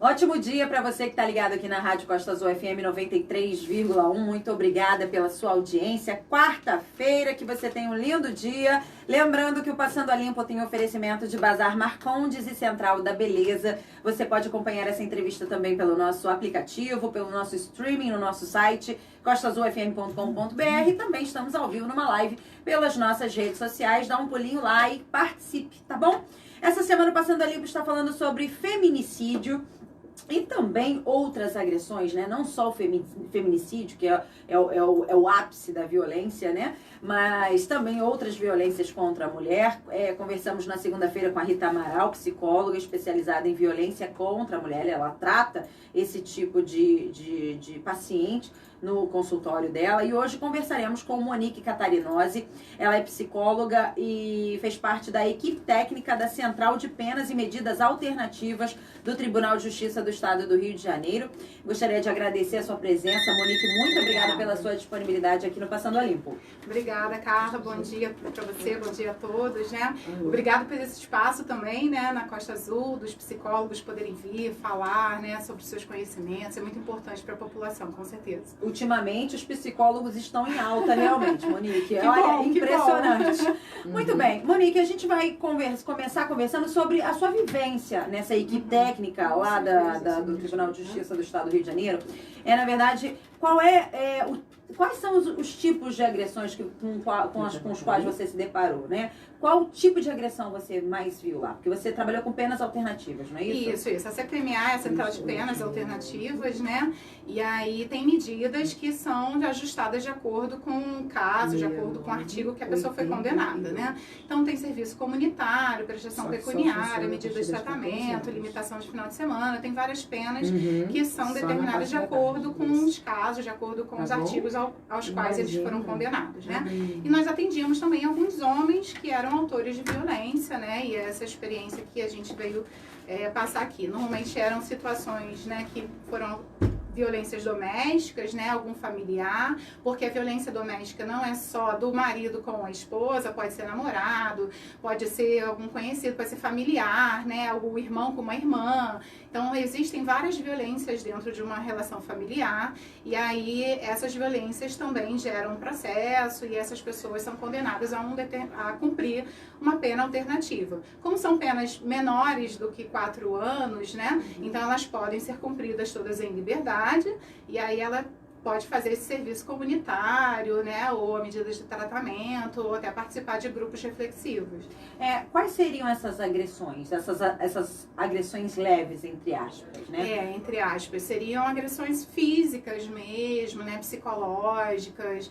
Ótimo dia para você que está ligado aqui na Rádio Costa Azul FM 93,1. Muito obrigada pela sua audiência. Quarta-feira, que você tenha um lindo dia. Lembrando que o Passando a Limpo tem oferecimento de Bazar Marcondes e Central da Beleza. Você pode acompanhar essa entrevista também pelo nosso aplicativo, pelo nosso streaming no nosso site costaazulfm.com.br. Também estamos ao vivo numa live pelas nossas redes sociais. Dá um pulinho lá e participe, tá bom? Essa semana o Passando a Limpo está falando sobre feminicídio e também outras agressões, né? Não só o feminicídio, que é o ápice da violência, né? Mas também outras violências contra a mulher. Conversamos na segunda-feira com a Rita Amaral, psicóloga especializada em violência contra a mulher. Ela trata esse tipo de paciente no consultório dela. E hoje conversaremos com Monique Catarinose. Ela é psicóloga e fez parte da equipe técnica da Central de Penas e Medidas Alternativas do Tribunal de Justiça do Estado do Rio de Janeiro. Gostaria de agradecer a sua presença. Monique, muito obrigada pela sua disponibilidade aqui no Passando a Limpo. Obrigada, Carla. Bom dia para você, bom dia a todos, né? Obrigada por esse espaço também, né, na Costa Azul, dos psicólogos poderem vir falar, né, sobre seus conhecimentos. É muito importante para a população, com certeza. Ultimamente, os psicólogos estão em alta, realmente, Monique. Olha, impressionante. Muito bem. Monique, a gente vai começar conversando sobre a sua vivência nessa equipe técnica lá do Tribunal de Justiça do Estado do Rio de Janeiro. Na verdade, quais são os tipos de agressões com os quais você se deparou, né? Qual tipo de agressão você mais viu lá? Porque você trabalhou com penas alternativas, não é isso? Isso. A CPMA é a Central de Penas Alternativas, né? E aí tem medidas que são ajustadas de acordo com o caso, de acordo com o artigo que a pessoa foi condenada, né? Então tem serviço comunitário, prestação pecuniária, medidas de tratamento, limitação de final de semana, tem várias penas que são determinadas de acordo com os casos, de acordo com os artigos aos quais eles foram condenados, né? E nós atendíamos também alguns homens que eram autores de violência, né? E essa experiência que a gente veio passar aqui. Normalmente eram situações, né, que foram violências domésticas, né, algum familiar, porque a violência doméstica não é só do marido com a esposa, pode ser namorado, pode ser algum conhecido, pode ser familiar, né, o irmão com uma irmã. Então, existem várias violências dentro de uma relação familiar e aí essas violências também geram um processo e essas pessoas são condenadas a cumprir uma pena alternativa. Como são penas menores do que 4 anos, né, então elas podem ser cumpridas todas em liberdade. E aí ela pode fazer esse serviço comunitário, né, ou medidas de tratamento, ou até participar de grupos reflexivos. Quais seriam essas agressões? Essas agressões leves, entre aspas, né? Entre aspas. Seriam agressões físicas mesmo, né, psicológicas,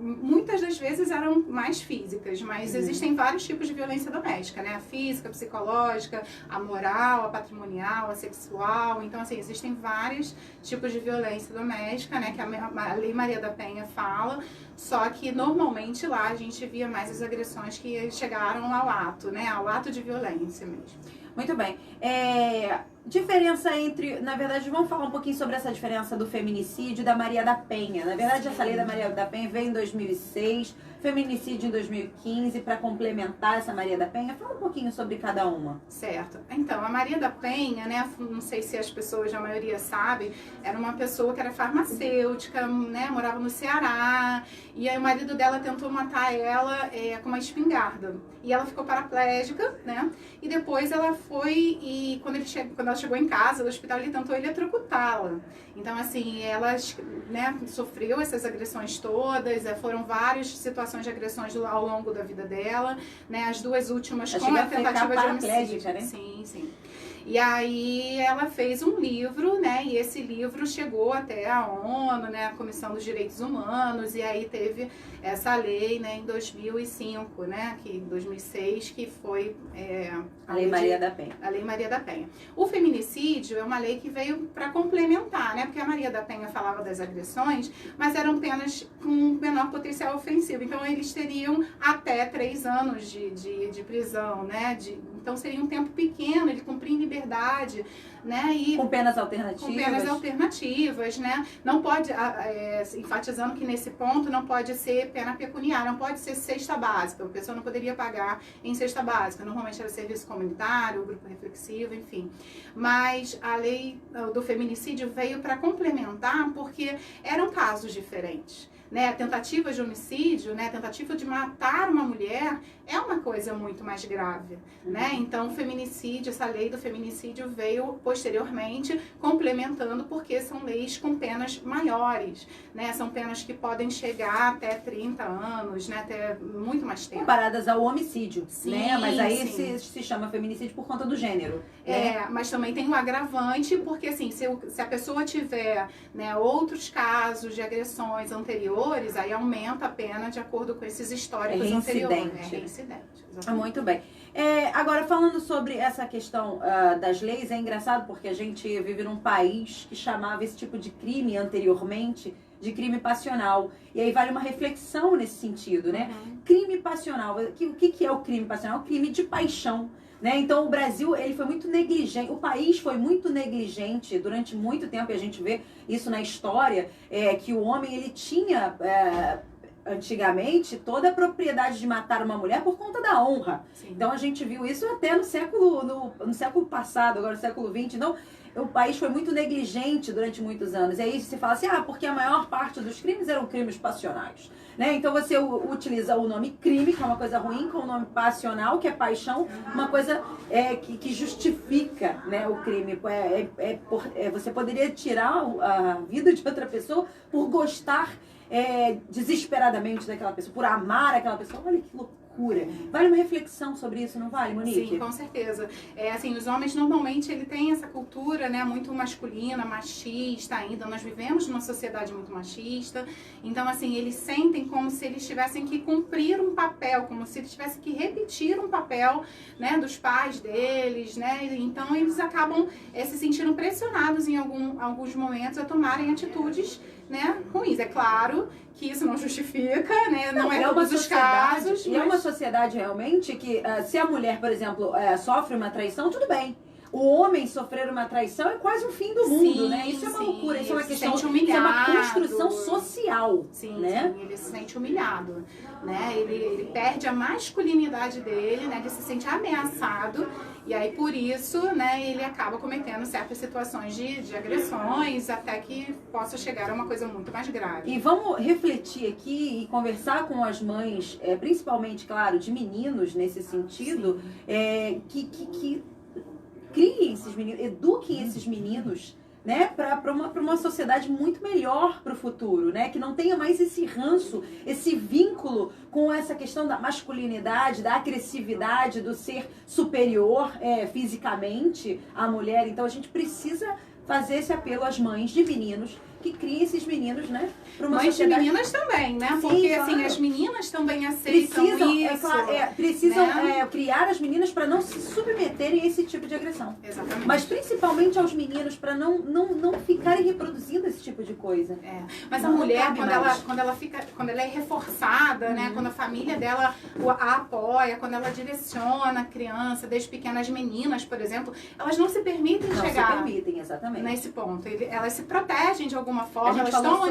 muitas das vezes eram mais físicas, mas existem vários tipos de violência doméstica, né? A física, a psicológica, a moral, a patrimonial, a sexual. Então, assim, existem vários tipos de violência doméstica, né? Que a Lei Maria da Penha fala, só que normalmente lá a gente via mais as agressões que chegaram ao ato, né? Ao ato de violência mesmo. Muito bem. Diferença entre... Na verdade, vamos falar um pouquinho sobre essa diferença do feminicídio e da Maria da Penha. Na verdade, essa lei da Maria da Penha veio em 2006, feminicídio em 2015, para complementar essa Maria da Penha. Fala um pouquinho sobre cada uma. Certo. Então, a Maria da Penha, né, não sei se as pessoas, a maioria sabem, era uma pessoa que era farmacêutica, né, morava no Ceará, e aí o marido dela tentou matar ela com uma espingarda. E ela ficou paraplégica, né, e depois ela foi e quando ela chegou em casa, no hospital, ele tentou eletrocutá-la. Então, assim, ela, né, sofreu essas agressões todas, foram várias situações de agressões ao longo da vida dela, né, as duas últimas com a tentativa de homicídio. Né? Sim. E aí ela fez um livro, né, e esse livro chegou até a ONU, né, a Comissão dos Direitos Humanos, e aí teve essa lei, né, em 2005, né, que em 2006, que foi a Lei Maria da Penha. A Lei Maria da Penha. O feminicídio é uma lei que veio para complementar, né, porque a Maria da Penha falava das agressões, mas eram penas com menor potencial ofensivo, então eles teriam até 3 anos de prisão, né, então seria um tempo pequeno, ele cumpria em liberdade liberdade, né? E com penas alternativas. Com penas alternativas, né? Não pode, enfatizando que nesse ponto não pode ser pena pecuniária, não pode ser cesta básica. A pessoa não poderia pagar em cesta básica. Normalmente era serviço comunitário, grupo reflexivo, enfim. Mas a lei do feminicídio veio para complementar porque eram casos diferentes. Né, tentativa de homicídio, né, tentativa de matar uma mulher é uma coisa muito mais grave, né? Então, o feminicídio, essa lei do feminicídio veio posteriormente complementando porque são leis com penas maiores, né? São penas que podem chegar até 30 anos, né, até muito mais tempo. Comparadas ao homicídio, sim, né? Mas aí sim. se chama feminicídio por conta do gênero. Mas também tem um agravante, porque assim, se a pessoa tiver, né, outros casos de agressões anteriores, aí aumenta a pena de acordo com esses históricos anteriores. Reincidente, exatamente. Muito bem. Agora, falando sobre essa questão das leis, é engraçado porque a gente vive num país que chamava esse tipo de crime anteriormente de crime passional. E aí vale uma reflexão nesse sentido, né? Crime passional. O que é o crime passional? É o crime de paixão. Né? Então o Brasil ele foi muito negligente, o país foi muito negligente durante muito tempo, e a gente vê isso na história, que o homem ele tinha antigamente toda a propriedade de matar uma mulher por conta da honra. Sim. Então a gente viu isso até no século passado, agora no século XX. Então o país foi muito negligente durante muitos anos. E aí se fala assim, porque a maior parte dos crimes eram crimes passionais. Né? Então você utiliza o nome crime, que é uma coisa ruim, com o nome passional, que é paixão, uma coisa que justifica, né, o crime. Você poderia tirar a vida de outra pessoa por gostar desesperadamente daquela pessoa, por amar aquela pessoa. Olha que loucura. Vale uma reflexão sobre isso, não vale, Monique? Sim, com certeza. Assim, os homens normalmente ele tem essa cultura, né, muito masculina, machista ainda. Nós vivemos numa sociedade muito machista. Então, assim, eles sentem como se eles tivessem que cumprir um papel, como se eles tivessem que repetir um papel, né, dos pais deles, né? Então, eles acabam se sentindo pressionados em alguns momentos a tomarem atitudes, né, ruins. É claro que isso não justifica, né? Não é todos os casos. E é uma sociedade realmente que, se a mulher, por exemplo, sofre uma traição, tudo bem. O homem sofrer uma traição é quase o fim do mundo, sim, né? Isso é uma loucura, isso é uma questão, isso é uma construção social, sim, né? Sim, ele se sente humilhado, né? Ele perde a masculinidade dele, né? Ele se sente ameaçado. E aí, por isso, né, ele acaba cometendo certas situações de agressões até que possa chegar a uma coisa muito mais grave. E vamos refletir aqui e conversar com as mães, principalmente, claro, de meninos nesse sentido, que criem esses meninos, eduquem esses meninos, né, para uma sociedade muito melhor para o futuro, né, que não tenha mais esse ranço, esse vínculo com essa questão da masculinidade, da agressividade, do ser superior fisicamente à mulher. Então a gente precisa fazer esse apelo às mães de meninos que criem esses meninos, né, para uma mães sociedade... de meninas também, né? Sim, porque claro. assim, as meninas também aceitam precisam né? Criar as meninas para não se submeterem a esse tipo de agressão. Exatamente. Mas principalmente aos meninos para não ficarem reproduzindo esse tipo de coisa. Mas a mulher, quando ela é reforçada, né? Quando a família dela a apoia, quando ela direciona a criança desde pequena, as meninas, por exemplo, elas não se permitem chegar. Não se permitem, exatamente. Nesse ponto. Elas se protegem de alguma forma, elas estão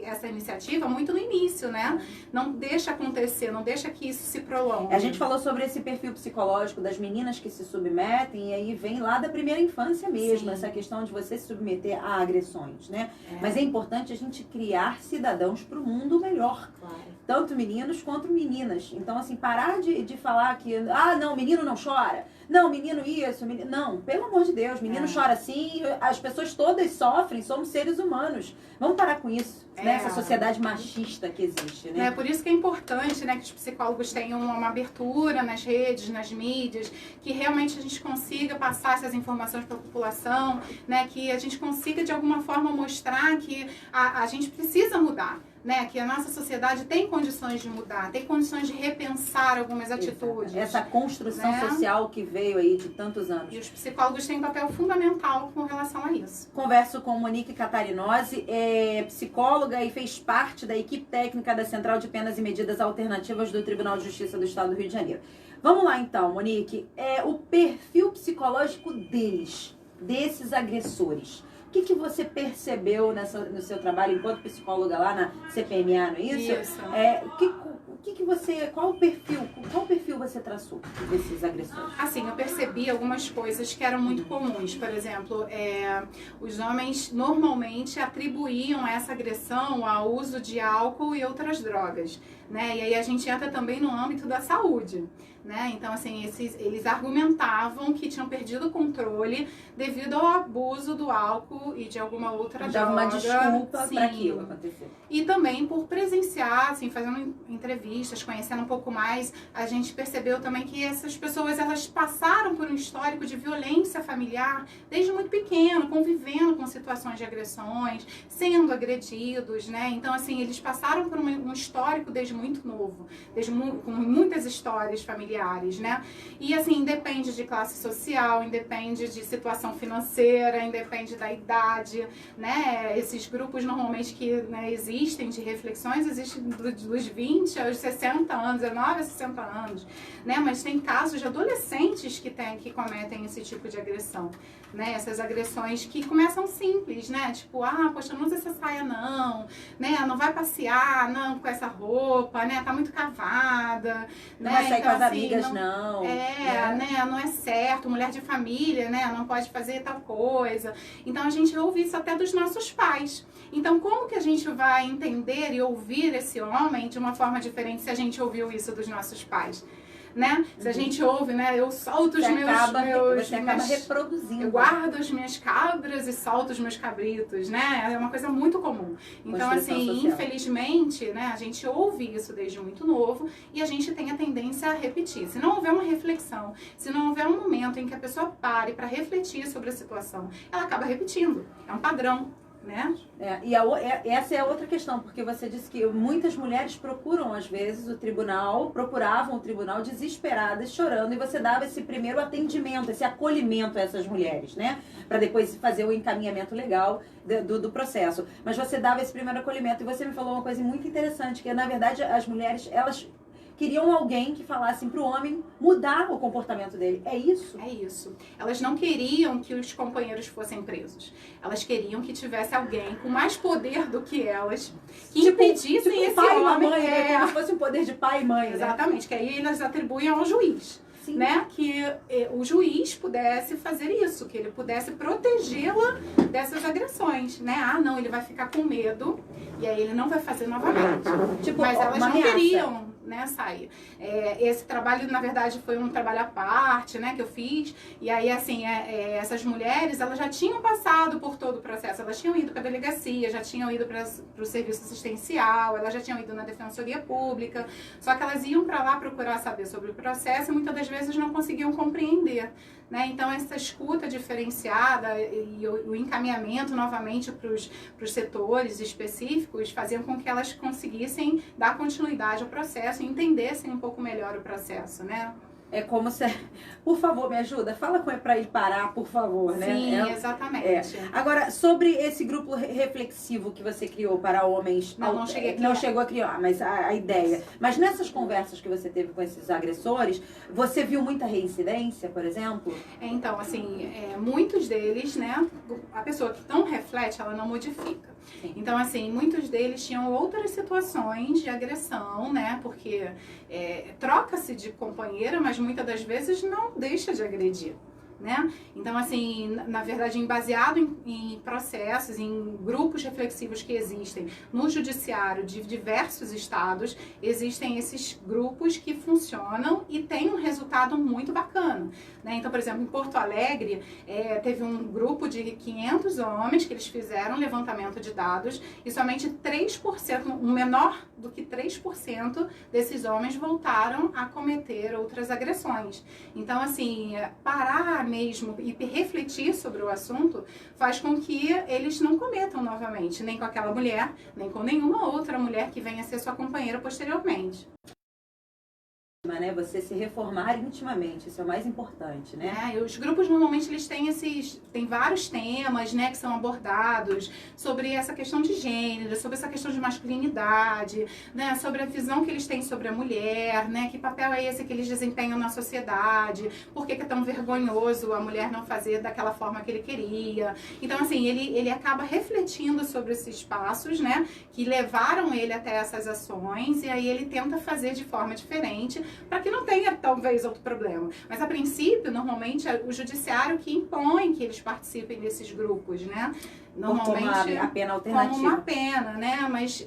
essa iniciativa muito no início, né? Não deixa acontecer, não deixa que isso se prolongue. A gente falou sobre esse perfil psicológico das meninas que se submetem, e aí vem lá da primeira infância mesmo, sim, essa questão de você se submeter a agressões, né? Mas é importante a gente criar cidadãos para o mundo melhor. Claro. Tanto meninos quanto meninas. Então, assim, parar de falar que, não, menino não chora. Não, menino isso, menino... Não, pelo amor de Deus, menino chora sim, as pessoas todas sofrem, somos seres humanos. Vamos parar com isso, né? Essa sociedade machista que existe, né? É por isso que é importante, né, que os psicólogos tenham uma abertura nas redes, nas mídias, que realmente a gente consiga passar essas informações para a população, né, que a gente consiga de alguma forma mostrar que a gente precisa mudar. Né, que a nossa sociedade tem condições de mudar, tem condições de repensar algumas atitudes. Essa construção social que veio aí de tantos anos. E os psicólogos têm um papel fundamental com relação a isso. Converso com Monique Catarinose, psicóloga e fez parte da equipe técnica da Central de Penas e Medidas Alternativas do Tribunal de Justiça do Estado do Rio de Janeiro. Vamos lá então, Monique. O perfil psicológico desses agressores. O que você percebeu no seu trabalho enquanto psicóloga lá na CPMA, não é isso? Isso. Qual perfil você traçou desses agressores? Assim, eu percebi algumas coisas que eram muito comuns. Por exemplo, os homens normalmente atribuíam essa agressão ao uso de álcool e outras drogas, né? E aí a gente entra também no âmbito da saúde, né? Então, assim, eles argumentavam que tinham perdido o controle devido ao abuso do álcool e de alguma outra droga. Dava uma desculpa para aquilo acontecer. E também por presenciar, assim, fazendo entrevistas, conhecendo um pouco mais, a gente percebeu também que essas pessoas, elas passaram por um histórico de violência familiar desde muito pequeno, convivendo com situações de agressões, sendo agredidos, né? Então, assim, eles passaram por um histórico desde muito novo, com muitas histórias familiares, né? E, assim, independe de classe social, independe de situação financeira, independe da idade, né? Esses grupos normalmente que, né, existem de reflexões, existem dos 20 aos 60 anos, 19 a 60 anos, né? Mas tem casos de adolescentes que cometem esse tipo de agressão, né? Essas agressões que começam simples, né? Tipo, poxa, não usa essa saia não, né? Não vai passear, não, com essa roupa, né? Tá muito cavada, não né? vai sair então, com as amigas, não. Né? Não é certo, mulher de família, né? Não pode fazer tal coisa. Então, a gente ouve isso até dos nossos pais. Então, como que a gente vai entender e ouvir esse homem de uma forma diferente se a gente ouviu isso dos nossos pais? Né? Se a gente ouve, né? Eu solto os Você acaba reproduzindo. Eu guardo as minhas cabras e solto os meus cabritos, né? É uma coisa muito comum. Então, assim, social. Infelizmente, né? A gente ouve isso desde muito novo e a gente tem a tendência a repetir. Se não houver uma reflexão, se não houver um momento em que a pessoa pare para refletir sobre a situação, ela acaba repetindo. É um padrão. Né? Essa é a outra questão, porque você disse que muitas mulheres procuravam o tribunal desesperadas, chorando, e você dava esse primeiro atendimento, esse acolhimento a essas mulheres, né? Para depois fazer o encaminhamento legal do processo. Mas você dava esse primeiro acolhimento, e você me falou uma coisa muito interessante, que na verdade as mulheres, elas queriam alguém que falasse para o homem mudar o comportamento dele. É isso? É isso. Elas não queriam que os companheiros fossem presos. Elas queriam que tivesse alguém com mais poder do que elas, que impedissem esse pai homem. Mãe, como se fosse um poder de pai e mãe. Exatamente, né? Que aí elas atribuem ao juiz. Sim. Né? Que o juiz pudesse fazer isso, que ele pudesse protegê-la dessas agressões, né? Não, ele vai ficar com medo e aí ele não vai fazer novamente. Mas elas não queriam, né, sair. Esse trabalho, na verdade, foi um trabalho à parte, né, que eu fiz. E aí, assim, essas mulheres, elas já tinham passado por todo o processo. Elas tinham ido para a delegacia, já tinham ido para o serviço assistencial, elas já tinham ido na defensoria pública. Só que elas iam para lá procurar saber sobre o processo e muitas das vezes não conseguiam compreender. Né? Então, essa escuta diferenciada e o encaminhamento novamente para os setores específicos faziam com que elas conseguissem dar continuidade ao processo e entendessem um pouco melhor o processo, né? É como se... Por favor, me ajuda. Fala com ele para ele parar, por favor, né? Sim, exatamente. Agora, sobre esse grupo reflexivo que você criou para homens... Não cheguei a criar. Não chegou a criar, mas a ideia. Mas nessas conversas que você teve com esses agressores, você viu muita reincidência, por exemplo? Então, assim, muitos deles, né? A pessoa que não reflete, ela não modifica. Sim. Então, assim, muitos deles tinham outras situações de agressão, né? Porque troca-se de companheira, mas muitas das vezes não deixa de agredir. Né? Então, assim, na verdade, baseado em processos, em grupos reflexivos que existem no judiciário de diversos estados, existem esses grupos que funcionam e têm um resultado muito bacana. Né? Então, por exemplo, em Porto Alegre, teve um grupo de 500 homens que eles fizeram um levantamento de dados e somente 3%, um menor do que 3% desses homens voltaram a cometer outras agressões. Então, assim, parar mesmo e refletir sobre o assunto faz com que eles não cometam novamente, nem com aquela mulher, nem com nenhuma outra mulher que venha ser sua companheira posteriormente. íntima, né? Você se reformar intimamente, isso é o mais importante, né? E os grupos normalmente eles têm vários temas, né, que são abordados sobre essa questão de gênero, sobre essa questão de masculinidade, né, sobre a visão que eles têm sobre a mulher, né, que papel é esse que eles desempenham na sociedade, por que é tão vergonhoso a mulher não fazer daquela forma que ele queria. Então, assim, ele acaba refletindo sobre esses passos, né, que levaram ele até essas ações, e aí ele tenta fazer de forma diferente para que não tenha, talvez, outro problema. Mas, a princípio, normalmente, é o judiciário que impõe que eles participem desses grupos, né? Normalmente, como a pena alternativa. Como uma pena, né? Mas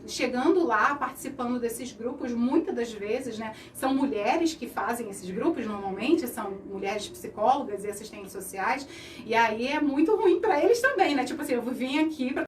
chegando lá, participando desses grupos, muitas das vezes, né? São mulheres que fazem esses grupos, normalmente, são mulheres psicólogas e assistentes sociais, e aí é muito ruim para eles também, né? Tipo assim, eu vim aqui para